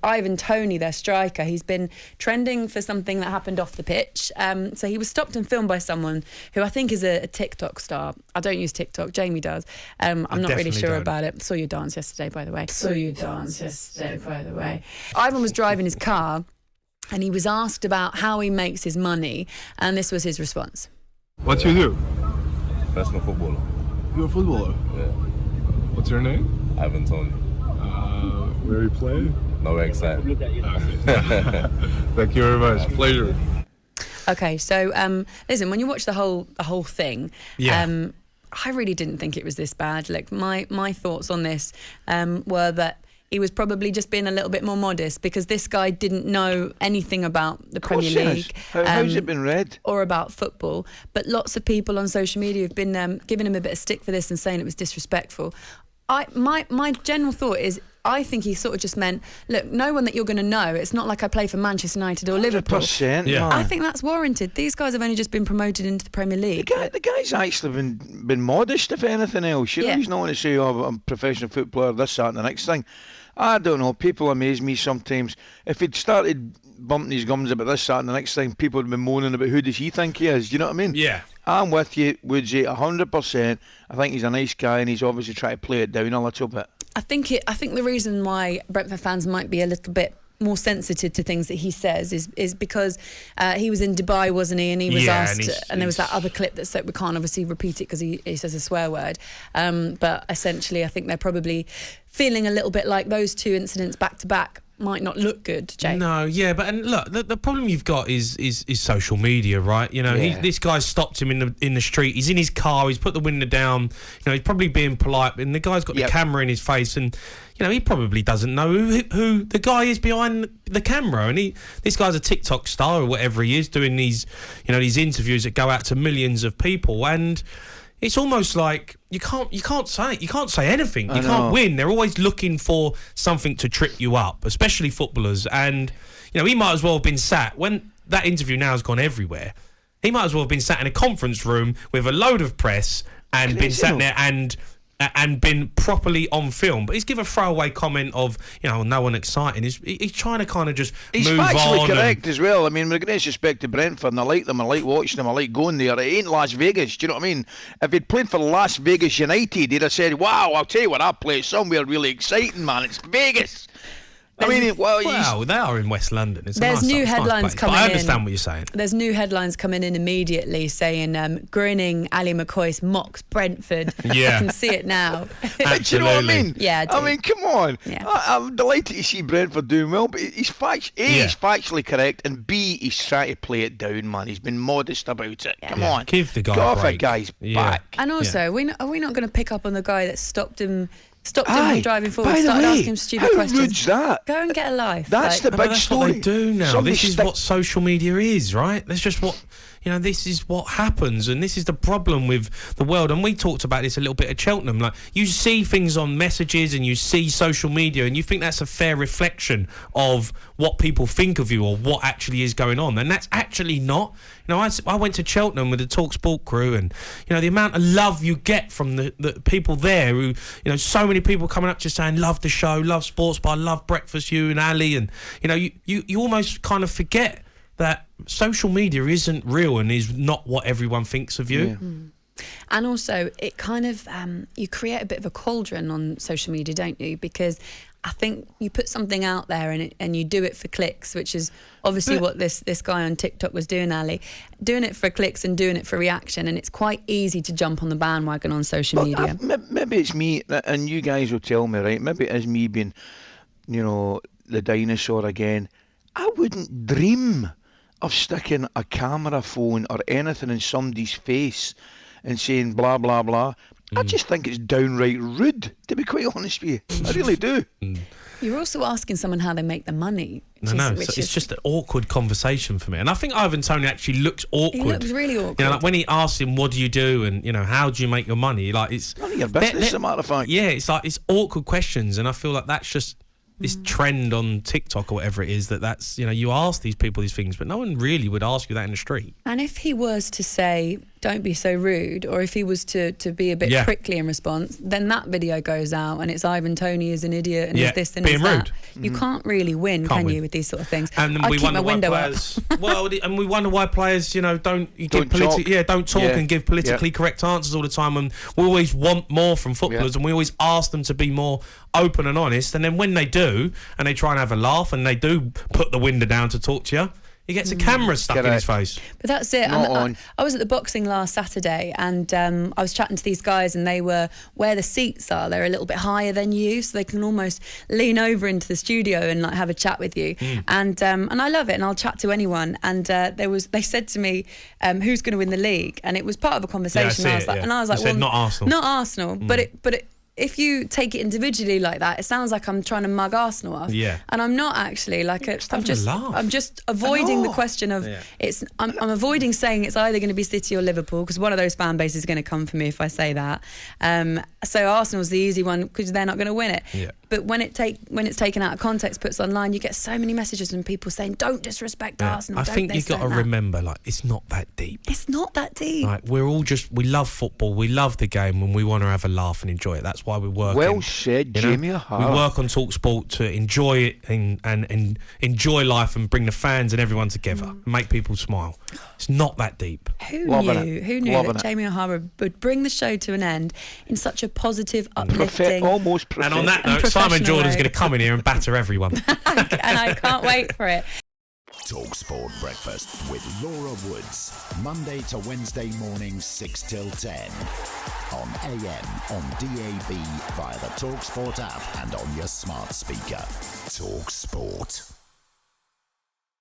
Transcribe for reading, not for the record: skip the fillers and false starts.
Ivan Toney, their striker. He's been trending for something that happened off the pitch. So he was stopped and filmed by someone who I think is a TikTok star. I don't use TikTok. Jamie does. I'm not really sure about it. Saw you dance yesterday, by the way. Ivan was driving his car and he was asked about how he makes his money, and this was his response. What you do? Professional footballer. You're a footballer? Yeah. What's your name? Ivan Toney. Where you play? No excited. Thank you very much. Pleasure. Okay, so listen, when you watch the whole thing, I really didn't think it was this bad. Like my thoughts on this were that he was probably just being a little bit more modest, because this guy didn't know anything about the Premier League. How's it been read? Or about football. But lots of people on social media have been giving him a bit of stick for this and saying it was disrespectful. My general thought is, I think he sort of just meant, look, no one that you're going to know. It's not like I play for Manchester United or Liverpool. 100%. Yeah. I think that's warranted. These guys have only just been promoted into the Premier League. The guy's actually been modest, if anything else. You know, he's not going to say, oh, I'm a professional footballer, this, that and the next thing. I don't know. People amaze me sometimes. If he'd started bumping his gums about this, that and the next thing, people would be moaning about who does he think he is. Do you know what I mean? Yeah. I'm with you, Woodsy, 100%. I think he's a nice guy and he's obviously trying to play it down a little bit. I think the reason why Brentford fans might be a little bit more sensitive to things that he says is because he was in Dubai, wasn't he? And he was asked, and there was that other clip that said, we can't obviously repeat it because he says a swear word. But essentially, I think they're probably feeling a little bit like those two incidents back to back might not look good, Jay. No, yeah, but and look, the problem you've got is social media, right? You know, this guy stopped him in the street. He's in his car. He's put the window down. You know, he's probably being polite, and the guy's got the camera in his face, and you know, he probably doesn't know who the guy is behind the camera. And this guy's a TikTok star or whatever he is, doing these interviews that go out to millions of people, and it's almost like you can't say anything. You can't win. They're always looking for something to trip you up, especially footballers. And you know, he might as well have been sat when that interview now has gone everywhere. He might as well have been sat in a conference room with a load of press and been sat there and been properly on film. But he's given a throwaway comment of, you know, no one exciting. He's trying to kind of just move on. He's factually correct as well. I mean, with great respect to Brentford, and I like them, I like watching them, I like going there. It ain't Las Vegas, do you know what I mean? If he'd played for Las Vegas United, he'd have said, wow, I'll tell you what, I play somewhere really exciting, man. It's Vegas. I mean, well, they are in West London. There's new headlines coming in. I understand what you're saying. There's new headlines coming in immediately saying grinning Ali McCoy mocks Brentford. Yeah. I can see it now. Absolutely. Do you know what I mean? Yeah, I mean, come on. Yeah. I'm delighted to see Brentford doing well, but he's factually correct, and B, he's trying to play it down, man. He's been modest about it. Come on. Give the guy Get a off break. a guy's back. And also, are we not going to pick up on the guy that stopped him from driving forward, started asking him stupid questions? How rude's that? Go and get a life. That's the big story. What they do now. This is what social media is, right? That's just what, you know, this is what happens, and this is the problem with the world. And we talked about this a little bit at Cheltenham. Like, you see things on messages and you see social media and you think that's a fair reflection of what people think of you or what actually is going on, and that's actually not. You know, I went to Cheltenham with the talkSPORT crew, and you know, the amount of love you get from the people there, who, you know, so many people coming up just saying, love the show, love Sports Bar, love breakfast, you and Ali, and you know, you almost kind of forget that social media isn't real and is not what everyone thinks of you. Yeah. And also, it kind of you create a bit of a cauldron on social media, don't you? Because I think you put something out there and you do it for clicks, which is obviously what this guy on TikTok was doing, Ali. Doing it for clicks and doing it for reaction, and it's quite easy to jump on the bandwagon on social media. Maybe it's me, and you guys will tell me, right? Maybe it is me being, you know, the dinosaur again. I wouldn't dream of sticking a camera phone or anything in somebody's face and saying blah, blah, blah. I just think it's downright rude, to be quite honest with you. I really do. You're also asking someone how they make the money. It's just an awkward conversation for me. And I think Ivan Toney actually looks awkward. He looks really awkward. You know, like when he asks him, what do you do? And, you know, how do you make your money? Like, it's none of your business, as a matter of fact. Yeah, it's like, it's awkward questions. And I feel like that's just this trend on TikTok or whatever it is, that's, you know, you ask these people these things, but no one really would ask you that in the street. And if he was to say, don't be so rude, or if he was to be a bit prickly in response, then that video goes out and it's Ivan Toney is an idiot and is this and being is rude. that. You can't really win, can you, with these sort of things? And then I'd we keep wonder my window why players. And we wonder why players, don't talk. Don't talk and give politically correct answers all the time. And we always want more from footballers, and we always ask them to be more open and honest. And then when they do, and they try and have a laugh, and they do put the window down to talk to you, he gets a camera stuck in his face. But that's it. I was at the boxing last Saturday, and I was chatting to these guys, and they were where the seats are. They're a little bit higher than you, so they can almost lean over into the studio and like have a chat with you. And I love it, and I'll chat to anyone. And they said to me, "Who's going to win the league?" And it was part of a conversation. I was like, well, not Arsenal. Not Arsenal, but if you take it individually like that, it sounds like I'm trying to mug Arsenal off. Yeah. And I'm not actually. I'm just avoiding the question of I'm avoiding saying it's either going to be City or Liverpool, because one of those fan bases is going to come for me if I say that. So Arsenal's the easy one because they're not going to win it. Yeah. But when it's taken out of context, puts online, you get so many messages from people saying, "Don't disrespect Arsenal." I think you've got to remember, it's not that deep. It's not that deep. We're all we love football, we love the game, and we want to have a laugh and enjoy it. That's why we work. Well said, Jamie. We work on talkSPORT to enjoy it and enjoy life and bring the fans and everyone together and make people smile. It's not that deep. Who knew that Jamie O'Hara would bring the show to an end in such a positive, uplifting, almost and on that note, Simon Jordan's going to come in here and batter everyone. And I can't wait for it. talkSPORT Breakfast with Laura Woods, Monday to Wednesday mornings 6 till 10 on AM, on DAB, via the talkSPORT app and on your smart speaker. talkSPORT.